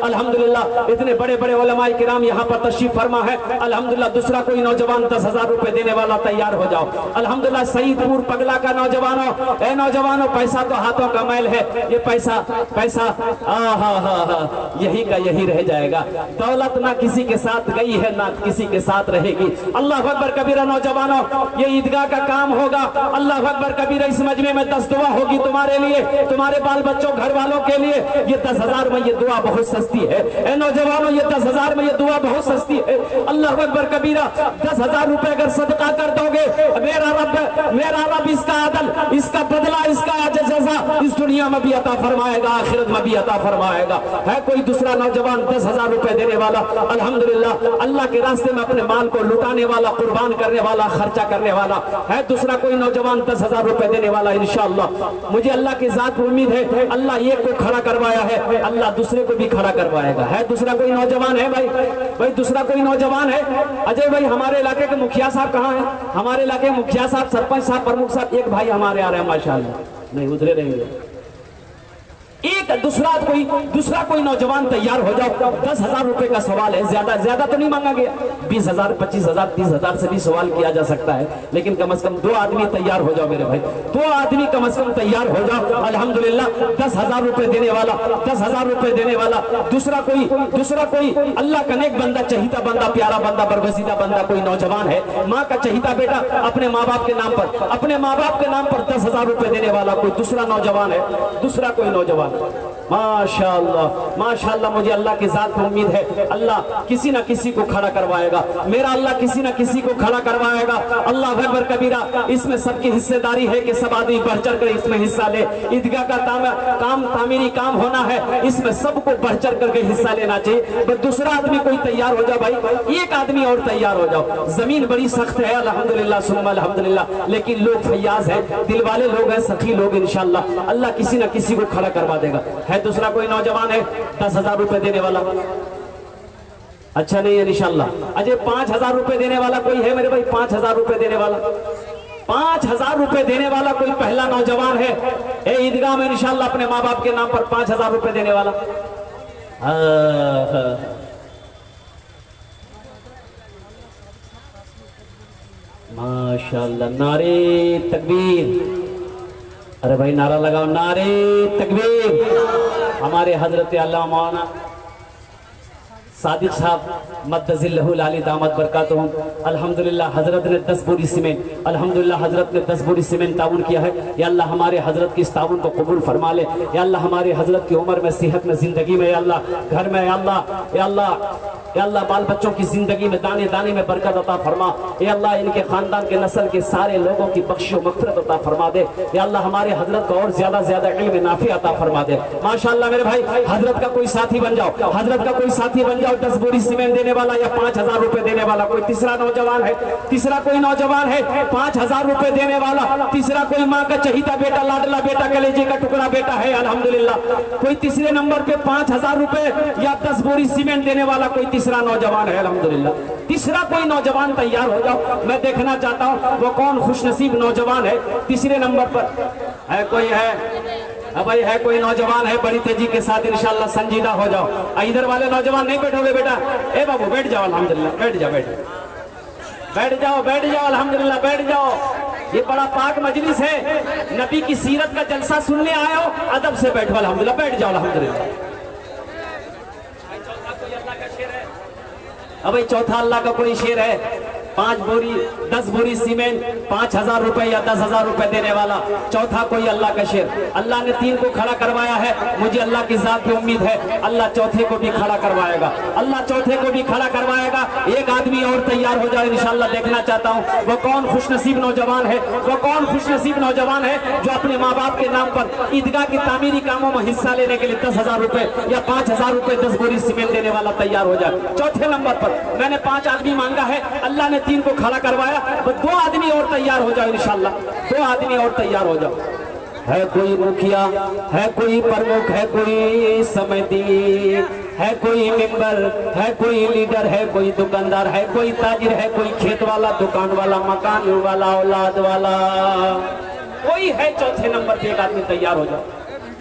Speaker 1: अल्हम्दुलिल्लाह। इतने बड़े बड़े उलमाए किराम यहाँ पर तशरीफ फरमा है अल्हम्दुलिल्लाह। दूसरा कोई नौजवान 10,000 रुपए देने वाला तैयार हो जाओ अल्हम्दुलिल्लाह। सईदपुर पगला का नौजवानों, पैसा तो हाथों का मैल है, ये पैसा यही का यही रह जाएगा। दौलत ना किसी के साथ गई है ना किसी के साथ रहेगी। अल्लाह अकबर कबीरा नौजवानों, ये ईदगाह का काम होगा। अल्लाह अकबर कबीरा इस मजमे में 10 दुआ होगी तुम्हारे लिए, तुम्हारे बाल बच्चों, घर वालों के लिए। ये 10,000 में ये दुआ बहुत सस्ती है। ए नौजवानों, ये 10,000 में ये दुआ बहुत सस्ती है। अल्लाह अकबर कबीरा 10,000 रुपए अगर सदका कर दोगे, मेरा रब इसका अदल, इसका बदला, इसका जज़ा इस दुनिया में भी अता फरमाएगा, आखिरत में भी अता फरमाएगा। है कोई दूसरा नौजवान 10,000 रुपए देने वाला अल्हम्दुलिल्लाह, अल्लाह के रास्ते में अपने माल को लुटाने वाला, कुर्बान करने वाला, खर्चा करने वाला। है दूसरा कोई नौजवान 10,000 रुपए देने वाला इंशाअल्लाह। मुझे अल्लाह की जात पर उम्मीद है, अल्लाह एक को खड़ा करवाया है, अल्लाह दूसरे को भी खड़ा करवाएगा। है दूसरा कोई नौजवान है भाई दूसरा कोई नौजवान है? अजय भाई, हमारे इलाके के मुखिया साहब कहाँ है? हमारे इलाके मुखिया साहब, सरपंच साहब, प्रमुख साहब, एक भाई हमारे आ रहे हैं माशाअल्लाह। नहीं उधरे रहेंगे। एक दूसरा कोई नौजवान तैयार हो जाओ। 10,000 रुपए का सवाल है, ज्यादा तो नहीं मांगा गया। 20,000, 25,000, 30,000 से भी सवाल किया जा सकता है, लेकिन कम से कम 2 आदमी तैयार हो जाओ मेरे भाई, 2 आदमी कम से कम तैयार हो जाओ अल्हम्दुलिल्लाह। 10,000 रुपए देने वाला, 10,000 रुपए देने वाला। दूसरा कोई अल्लाह का नेक बंदा, चहीता बंदा, प्यारा बंदा, बरगजीदा बंदा, कोई नौजवान है, माँ का चहीता बेटा, अपने माँ बाप के नाम पर 10,000 रुपए देने वाला कोई दूसरा नौजवान है। दूसरा कोई नौजवान माशाअल्लाह, मुझे अल्लाह की जात पर उम्मीद है, अल्लाह किसी ना किसी को खड़ा करवाएगा। मेरा अल्लाह किसी ना किसी को खड़ा करवाएगा। अल्लाह अकबर कबीरा, इसमें सबकी हिस्सेदारी है कि सब आदमी बढ़ चढ़ कर इसमें हिस्सा ले। ईदगाह का तामीरी काम होना है, इसमें सबको बढ़ चढ़ करके हिस्सा लेना चाहिए। बस दूसरा आदमी कोई तैयार हो जाओ भाई, एक आदमी और तैयार हो जाओ। जमीन बड़ी सख्त है अल्हम्दुलिल्लाह सुम्मा अल्हम्दुलिल्लाह, लेकिन लोग फैयाज है, दिल वाले लोग हैं, सखी लोग। इंशाअल्लाह अल्लाह किसी ना किसी को खड़ा करवा देगा। है दूसरा कोई नौजवान है 10,000 रुपए देने वाला? अच्छा नहीं है इंशाअल्लाह। अजय 5,000 रुपए देने वाला कोई है मेरे भाई? 5,000 रुपए देने वाला, 5,000 रुपए देने वाला कोई पहला नौजवान है? ए ईदगाह में इंशाअल्लाह अपने माँ बाप के नाम पर 5,000 रुपए देने वाला। माशाअल्लाह, नारे तकबीर। अरे भाई नारा लगाओ, नारे तकबीर। हमारे हजरत अल्लामा मौलाना सादिक साहब मद्दजिल्लहुल आली दामत बरकातुहुम। अल्हम्दुलिल्लाह हजरत ने 10 बोरी सीमेंट, अल्हम्दुलिल्लाह हजरत ने 10 बोरी सीमेंट ताउन किया है। या अल्लाह हमारे हजरत की इस ताउन को कबूल फरमा ले। या अल्लाह हमारे हजरत की उम्र में, सेहत में, जिंदगी में, या अल्लाह घर में, या अल्लाह बाल बच्चों की जिंदगी में दाने दाने में बरकत अता फरमा। या अल्लाह इनके खानदान के नस्ल के सारे लोगों की बख्शो मगफिरत अता फरमा दे। या अल्लाह हमारे हजरत को और ज्यादा ज्यादा इल्म नाफी अता फरमा दे। माशाअल्लाह मेरे भाई, हजरत का कोई साथी बन जाओ, हजरत का कोई साथी बन जाओ। 10 बोरी सीमेंट देने वाला या 5000 रुपए देने वाला कोई तीसरा नौजवान है, तीसरा कोई नौजवान है 5000 रुपए देने वाला, तीसरा कोई माँ का चहीता बेटा, लाडला बेटा, कलेजे का टुकड़ा बेटा है अल्हम्दुलिल्लाह। कोई तीसरे नंबर पे 5000 रुपए या 10 बोरी सीमेंट देने वाला कोई तीसरा नौजवान है अल्हम्दुलिल्लाह। तीसरा कोई नौजवान तैयार हो जाओ, मैं देखना चाहता हूँ वो कौन खुशनसीब नौजवान है तीसरे नंबर पर है। कोई है भाई, है कोई नौजवान है? बड़ी तेजी के साथ इंशाल्लाह संजीदा हो जाओ। इधर वाले नौजवान नहीं बैठोगे बेटा? ए बाबू बैठ जाओ अल्हम्दुलिल्लाह, बैठ जाओ, बैठ जाओ, बैठ जाओ अल्हम्दुलिल्लाह, बैठ जाओ। ये बड़ा पाक मजलिस है, नबी की सीरत का जलसा सुनने आए हो, अदब से बैठो अल्हम्दुलिल्लाह, बैठ जाओ अल्हम्दुलिल्लाह। अब भाई चौथा अल्लाह का कोई शेर है, 10 बोरी सीमेंट 5000 रुपए या 10,000 रुपए देने वाला। चौथा कोई अल्लाह का शेर। अल्लाह ने 3 को खड़ा करवाया है, मुझे अल्लाह की जात पे उम्मीद है अल्लाह चौथे को भी खड़ा करवाएगा, अल्लाह चौथे को भी खड़ा करवाएगा। एक आदमी और तैयार हो जाए इंशाल्लाह, देखना चाहता हूँ वो कौन खुशनसीब नौजवान है, वो कौन खुशनसीब नौजवान है जो अपने माँ बाप के नाम पर ईदगाह की तामीरी कामों में हिस्सा लेने के लिए 10,000 रुपए या 5000 रुपए 10 बोरी सीमेंट देने वाला तैयार हो जाए। चौथे नंबर पर मैंने 5 आदमी मांगा है, अल्लाह ने 3 को खड़ा करवाया, तो 2 आदमी और तैयार हो जाओ इंशाल्लाह, 2 आदमी और तैयार हो जाओ। है कोई मुखिया, है कोई प्रमुख, है कोई समिति, है कोई मेंबर, है कोई लीडर, है कोई दुकानदार, है कोई ताजिर, है कोई खेत वाला, दुकान वाला, मकान वाला, औलाद वाला, कोई है चौथे नंबर पे एक आदमी तैयार हो जाओ।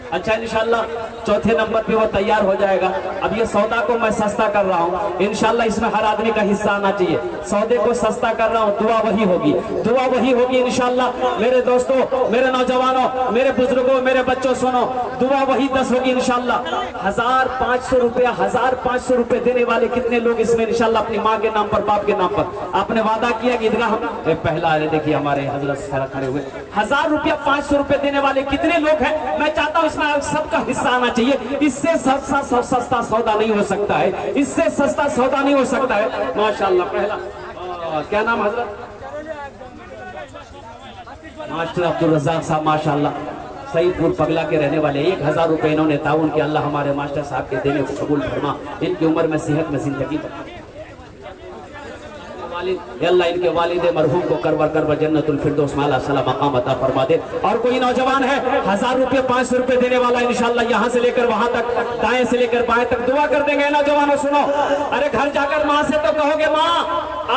Speaker 1: अच्छा इंशाल्लाह चौथे नंबर पे वो तैयार हो जाएगा। अब ये सौदा को मैं सस्ता कर रहा हूँ, इंशाल्लाह इसमें हर आदमी का हिस्सा आना चाहिए। सौदे को सस्ता कर रहा हूँ, दुआ वही होगी, दुआ वही होगी इंशाल्लाह। मेरे दोस्तों, मेरे नौजवानों, मेरे बुजुर्गों, मेरे बच्चों, सुनो, दुआ वही 10 होगी इंशाल्लाह। 1500 रुपया, 1500 रुपए देने वाले कितने लोग इसमें इंशाल्लाह अपनी माँ के नाम पर, बाप के नाम पर आपने वादा किया कि ईदगाह हम पहला है। देखिए हमारे हजरत सारा खड़े हुए, 1000 रुपया 500 रुपए देने वाले कितने लोग हैं? मैं चाहता हूँ सबका हिस्सा आना चाहिए। इससे सस्ता सौदा नहीं हो सकता है, इससे सस्ता सौदा नहीं हो सकता है। माशाल्लाह पहला क्या नाम हजरत? मास्टर अब्दुल रज़ाक साहब माशाल्लाह, सईदपुर पगला के रहने वाले, 1000 रुपए इन्होंने ताउन किया। अल्लाह हमारे मास्टर साहब के देने को कबूल फरमा, इनकी उम्र में, सेहत में, जिंदगी में। अल्लाह इनके वालिद मरहूम को करवर जन्नतुल फिरदौस में आला सला मकाम अता फरमा दे। और कोई नौजवान है 1000 रुपये 500 रुपए देने वाला इंशाल्लाह, यहाँ से लेकर वहां तक, दाएं से लेकर बाएं तक दुआ कर देंगे। नौजवानों सुनो, अरे घर जाकर माँ से तो कहोगे माँ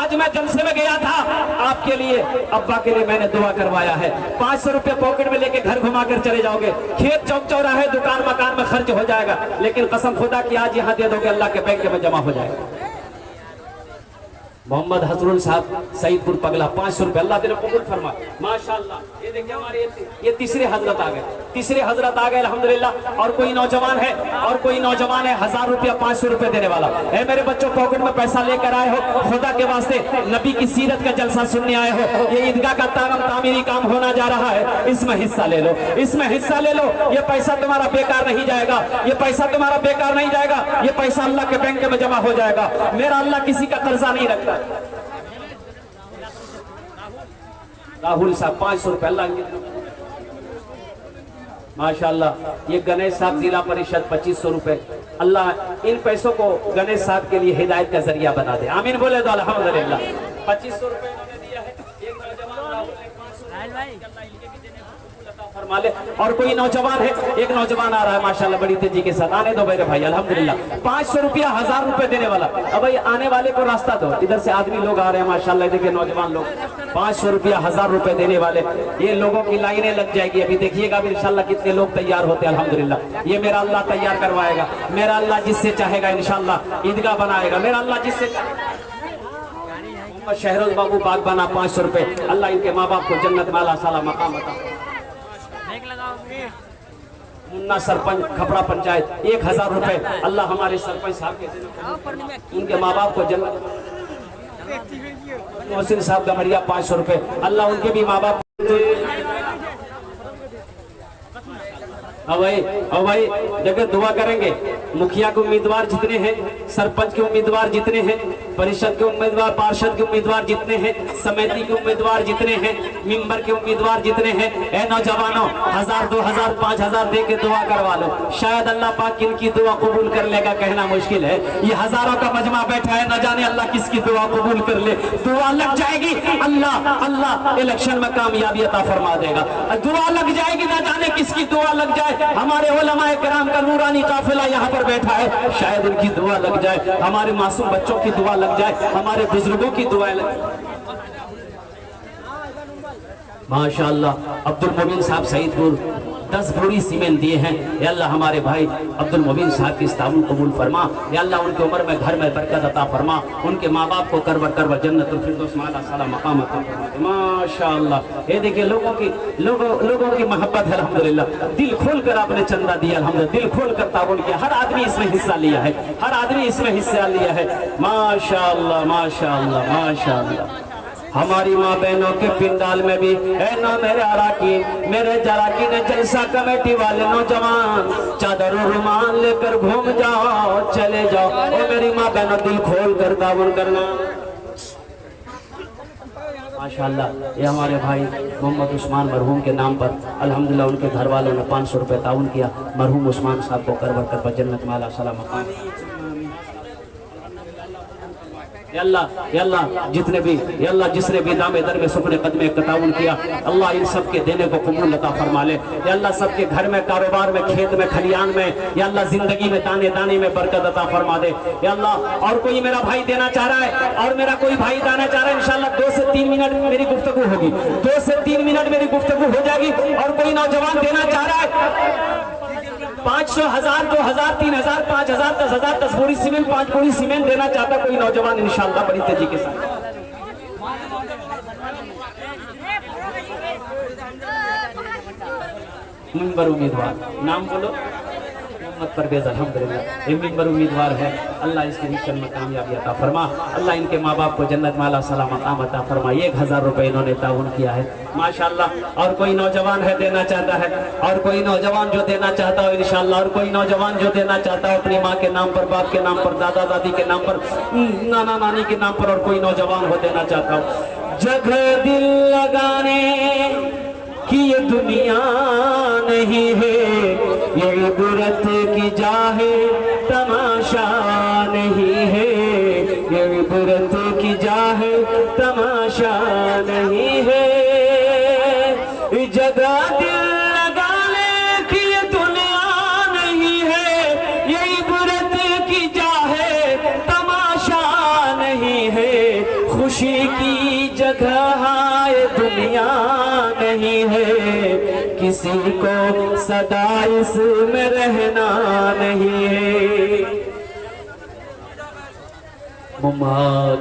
Speaker 1: आज मैं जलसे में गया था, आपके लिए, अब्बा के लिए मैंने दुआ करवाया है। 500 रुपये पॉकेट में लेके घर घुमा कर चले जाओगे, खेत चौक चौराहे दुकान मकान में खर्च हो जाएगा, लेकिन कसम खुदा की आज यहाँ दे दोगे, अल्लाह के बैंक में जमा हो जाएगा। मोहम्मद हसरुल साहब सईदपुर पगला 500 रुपए, अल्लाह दिल कबूल फरमा माशाल्लाह। ये देखिए हमारे ये तीसरे हजरत आ गए, तीसरे हजरत आ गए अल्हम्दुलिल्लाह। और कोई नौजवान है, और कोई नौजवान है 1000 रुपया 500 रुपए देने वाला। ए मेरे बच्चों, पॉकेट में पैसा लेकर आए हो, खुदा के वास्ते नबी की सीरत का जलसा सुनने आए हो, ये ईदगाह का तामीरी काम होना जा रहा है, इसमें हिस्सा ले लो, इसमें हिस्सा ले लो। ये पैसा तुम्हारा बेकार नहीं जाएगा, ये पैसा तुम्हारा बेकार नहीं जाएगा, ये पैसा अल्लाह के बैंक में जमा हो जाएगा। मेरा अल्लाह किसी का कर्जा नहीं रखता। राहुल साहब 500 रुपए, अल्लाह माशाल्लाह। ये गणेश साहब जिला परिषद 2500 रुपए, अल्लाह इन पैसों को गणेश साहब के लिए हिदायत का जरिया बना दे, आमीन बोले तो अल्हम्दुलिल्लाह। 2500 रुपए इन्होंने दिया है। एक नौजवान राहुल ने 500 फरमा ले। और कोई नौजवान है, एक नौजवान आ रहा है माशाल्लाह बड़ी तेजी के साथ, आने दो मेरे भाई अल्हम्दुलिल्लाह। 500 रुपया 1000 रुपए देने वाला। अब भाई आने वाले को रास्ता दो, इधर से आदमी लोग आ रहे हैं माशाल्लाह, देखिए नौजवान लोग 500 रुपया 1000 रुपए देने वाले, ये लोगों की लाइनें लग जाएगी। अभी देखिएगा इंशाल्लाह कितने लोग तैयार होते हैं अल्हम्दुलिल्लाह। ये मेरा अल्लाह तैयार करवाएगा, मेरा अल्लाह जिससे चाहेगा इंशाल्लाह ईदगाह बनाएगा, मेरा अल्लाह जिससे शहरोज बाबू बाग बना 500 रुपए, अल्लाह इनके माँ बाप को जन्नत में आला साला मकाम अता। मुन्ना सरपंच खपड़ा पंचायत 1000 रुपए। अल्लाह हमारे सरपंच साहब के उनके माँ बाप को जन्नत। मोहसिन साहब गमरिया 500 रुपए। अल्लाह उनके भी माँ बाप। अब भाई देखो दुआ करेंगे। मुखिया के उम्मीदवार जितने हैं, सरपंच के उम्मीदवार जितने हैं, परिषद के उम्मीदवार, पार्षद के उम्मीदवार जितने हैं, समिति के उम्मीदवार जितने हैं, मेंबर के उम्मीदवार जितने हैं, ए नौजवानों 1000 2000 5000 दे के दुआ करवा लो। शायद अल्लाह पाक किनकी दुआ कबूल कर लेगा कहना मुश्किल है। ये हजारों का मजमा बैठा है, न जाने अल्लाह किसकी दुआ कबूल कर ले। दुआ लग जाएगी, अल्लाह इलेक्शन में कामयाबी अता फरमा देगा। दुआ लग जाएगी, न जाने किसकी दुआ लग जाए। हमारे उलमाए किराम का नूरानी काफिला यहाँ पर बैठा है, शायद इनकी दुआ लग जाए, हमारे मासूम बच्चों की दुआ लग जाए, हमारे बुजुर्गों की दुआ लग जाए। माशाअल्लाह अब्दुल मोमिन साहब सईदपुर 10 बोरी सीमेंट दिए हैं। या अल्लाह हमारे भाई अब्दुल मोमिन साहब की इस ताउन कबूल फरमा। या अल्लाह उनकी उम्र में घर में बरकत अता फरमा। उनके माँ बाप को करवर करवर जन्नतुल फिरदौस माला साला मकाम अता फरमा। माशाअल्लाह ये देखिए लोगों की मोहब्बत है। अल्हम्दुलिल्लाह दिल खोल कर आपने चंदा दिया, अल्हम्दुलिल्लाह दिल खोल कर ताउन किया। हर आदमी इसमें हिस्सा लिया है, हर आदमी इसमें हिस्सा लिया है। माशाअल्लाह माशाअल्लाह माशाअल्लाह। हमारी माँ बहनों के पिंडाल में भी है ना मेरे अराकीन, मेरे जराकीन जलसा कमेटी वाले नौजवान चादर और रुमाल लेकर घूम जाओ, चले जाओ। और मेरी माँ बहनों दिल खोल कर ताउन करना। माशाअल्लाह ये हमारे भाई मोहम्मद उस्मान मरहूम के नाम पर अल्हम्दुलिल्लाह उनके घर वालों ने 500 रुपए ताउन किया। मरहूम उस्मान साहब को करवर कर जन्नत माला सलाम मकाम। अल्लाह जितने भी अल्लाह जिसने भी दामे दर में सुपने कदमे ताउन किया, अल्लाह इन सब के देने को कबूल अता फरमा ले। या अल्लाह सबके घर में, कारोबार में, खेत में, खलियान में, या अल्लाह जिंदगी में दाने दाने में बरकत अता फरमा दे। या अल्लाह और कोई मेरा भाई देना चाह रहा है, और मेरा कोई भाई देना चाह रहा है, इंशाअल्लाह 2 से 3 मिनट मेरी गुफ्तगू होगी, 2 से 3 मिनट मेरी गुफ्तगू हो जाएगी। और कोई नौजवान देना चाह रहा है 500 1000 2000 3000 5000 10,000 10 बोरी सीमेंट 5 बोरी सीमेंट देना चाहता कोई नौजवान इंशाअल्लाह बड़ी तेजी के साथ। मेंबर उम्मीदवार नाम बोलो। मोहम्मद परवेज अल्हम्दुलिल्लाह ये मेंबर उम्मीदवार है। अल्लाह इसके मिशन में कामयाबी अता फरमा। अल्लाह इनके माँ बाप को जन्नत माला सलाम मकाम अता फरमा। 1000 रुपए इन्होंने ताउन किया है माशाअल्लाह। और कोई नौजवान है देना चाहता है, और कोई नौजवान जो देना चाहता हो इंशाअल्लाह, और कोई नौजवान जो देना चाहता हो अपनी माँ के नाम पर, बाप के नाम पर, दादा दादी के नाम पर, नाना नानी के नाम पर, और कोई नौजवान हो देना चाहता हो। जगह दिल लगाने कि ये दुनिया नहीं है, ये इबरत की जाहे तमाशा नहीं है, ये इबरत की जाहे तमाशा नहीं है। जगह दिल लगा ले कि ये दुनिया नहीं है, ये इबरत की जाहे तमाशा नहीं है। खुशी की जगह है दुनिया नहीं है, किसी को सदा इसमें रहना नहीं है।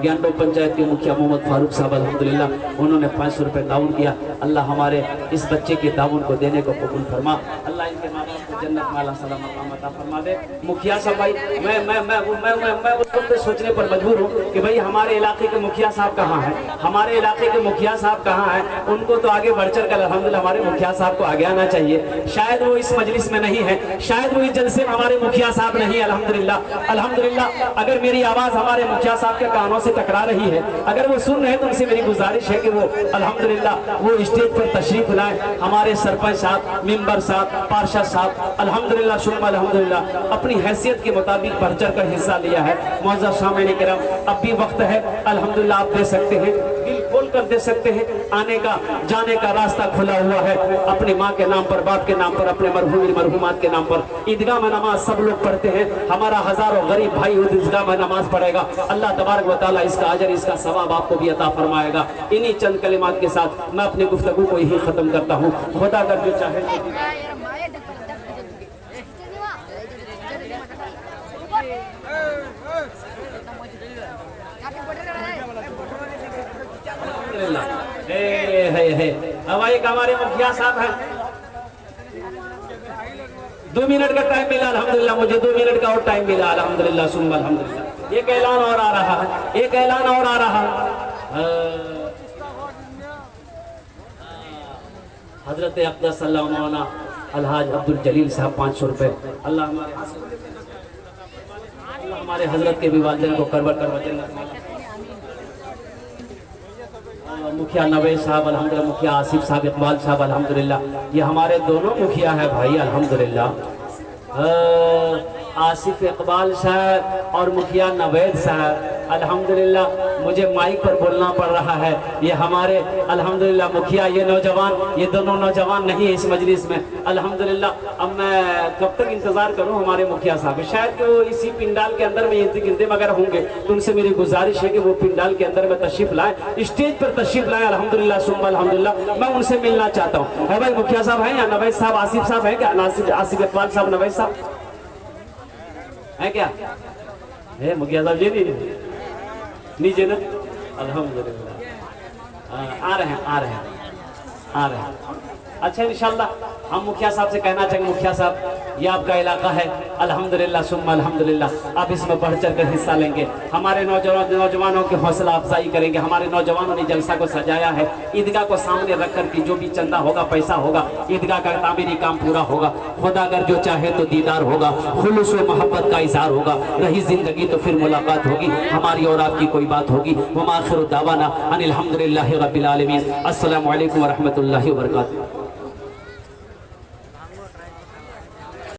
Speaker 1: ज्ञानटोक पंचायत के मुखिया मोहम्मद फारूक साहब अल्हम्दुलिल्लाह उन्होंने 500 रुपए ताउन किया। अल्लाह हमारे इस बच्चे के ताउन को देने को कबूल फरमा। अल्लाह इनके माँ बाप को जन्नत माला सलाम मकाम अता फरमा दे। मुखिया साहब भाई मैं उस वक्त सोचने पर मजबूर हूँ कि भाई हमारे इलाके के मुखिया साहब कहाँ हैं, हमारे इलाके के मुखिया साहब कहाँ हैं। उनको तो आगे बढ़ चढ़ कर अल्हम्दुलिल्लाह हमारे मुखिया साहब को आगे आना चाहिए। शायद वो इस मजलिस में नहीं है, शायद वो इस जलसे में हमारे मुखिया साहब नहीं। अल्हम्दुलिल्लाह अल्हम्दुलिल्लाह अगर मेरी आवाज़ हमारे मुखिया साहब के कानों से टकरा रही है, अगर वो सुन रहे हैं तो उनसे मेरी गुजारिश है कि वो अल्हम्दुलिल्लाह वो स्टेज पर तशरीफ लाएं। हमारे सरपंच साहब, मेंबर साहब, पार्षद साहब अल्हम्दुलिल्लाह शुक्र अल्हम्दुलिल्लाह अपनी हैसियत के मुताबिक बढ़ चढ़ कर हिस्सा लिया है। मौजूद सामने किराम अब भी वक्त है, अल्हम्दुलिल्लाह आप दे सकते हैं, दिल खोल कर दे सकते हैं। आने का जाने का रास्ता खुला हुआ है। अपनी माँ के नाम पर, बाप के नाम पर, अपने मरहूम मरहूमात के नाम पर ईदगाह में नमाज सब लोग पढ़ते हैं। हमारा हजारों गरीब भाई ईदगाह में नमाज पढ़ेगा। अल्लाह तबारक व तआला इसका अजर, इसका सवाब आपको भी अता फरमाएगा। इन्हीं चंद कलिमात के साथ मैं अपनी गुफ्तगू को यही खत्म करता हूँ। खुदा कर जो चाहे अब एक हमारे मुखिया साहब हैं, 2 मिनट का टाइम मिला अल्हम्दुलिल्लाह, मुझे 2 मिनट का और टाइम मिला अल्हम्दुलिल्लाह सुम्मा अल्हम्दुलिल्लाह। एक ऐलान और आ रहा है, एक ऐलान और आ रहा है। हजरत अक़दस मौलाना अलहाज अब्दुल जलील साहब 500 रुपये। अल्लाह हमारे हजरत के भी वालिदैन को करवर करवा जन्नत। मुखिया नवेद साहब अल्हम्दुलिल्लाह, मुखिया आसिफ साहब, इकबाल साहब अल्हम्दुलिल्लाह, ये हमारे दोनों मुखिया है भाई अल्हम्दुलिल्लाह। आसिफ इकबाल साहब और मुखिया नवेद साहब अल्हम्दुलिल्लाह। मुझे माइक पर बोलना पड़ रहा है, ये हमारे अल्हम्दुलिल्लाह मुखिया, ये नौजवान, ये दोनों नौजवान नहीं है इस मजलिस में अल्हम्दुलिल्लाह। अब मैं कब तक इंतज़ार करूं हमारे मुखिया साहब, शायद कि वो इसी पिंडाल के अंदर में गिनते अगर होंगे तो उनसे मेरी गुजारिश है कि वो पिंडाल के अंदर में तशरीफ लाएं, स्टेज पर तशरीफ लाएं अल्हम्दुलिल्लाह सुम्मा अल्हम्दुलिल्लाह। मैं उनसे मिलना चाहता हूँ। है भाई मुखिया साहब हैं या नवेद साहब, आसिफ साहब है क्या? आसिफ इकबाल साहब, नवेद साहब है क्या? है मुखिया साहब जी नहीं नीचे ना अल्हम्दुलिल्लाह। आ रहे हैं, आ रहे हैं, आ रहे हैं। अच्छा इंशाल्लाह हम मुखिया साहब से कहना चाहेंगे, मुखिया साहब ये आपका इलाका है अल्हम्दुलिल्लाह सुम्मा अल्हम्दुलिल्लाह, आप इसमें बढ़ चढ़ कर हिस्सा लेंगे, हमारे नौजवानों की हौसला अफजाई करेंगे। हमारे नौजवानों ने जलसा को सजाया है, ईदगाह को सामने रख कर के जो भी चंदा होगा, पैसा होगा, ईदगाह का तामीरी काम पूरा होगा। खुदा अगर जो चाहे तो दीदार होगा, खुलूस व मोहब्बत का इज़हार होगा, रही जिंदगी तो फिर मुलाकात होगी, हमारी और आपकी कोई बात होगी। व आखिर दावाना अनिल हम्दुलिल्लाहि रब्बिल आलमीन। अस्सलामु अलैकुम व रहमतुल्लाहि व बरकातुहू।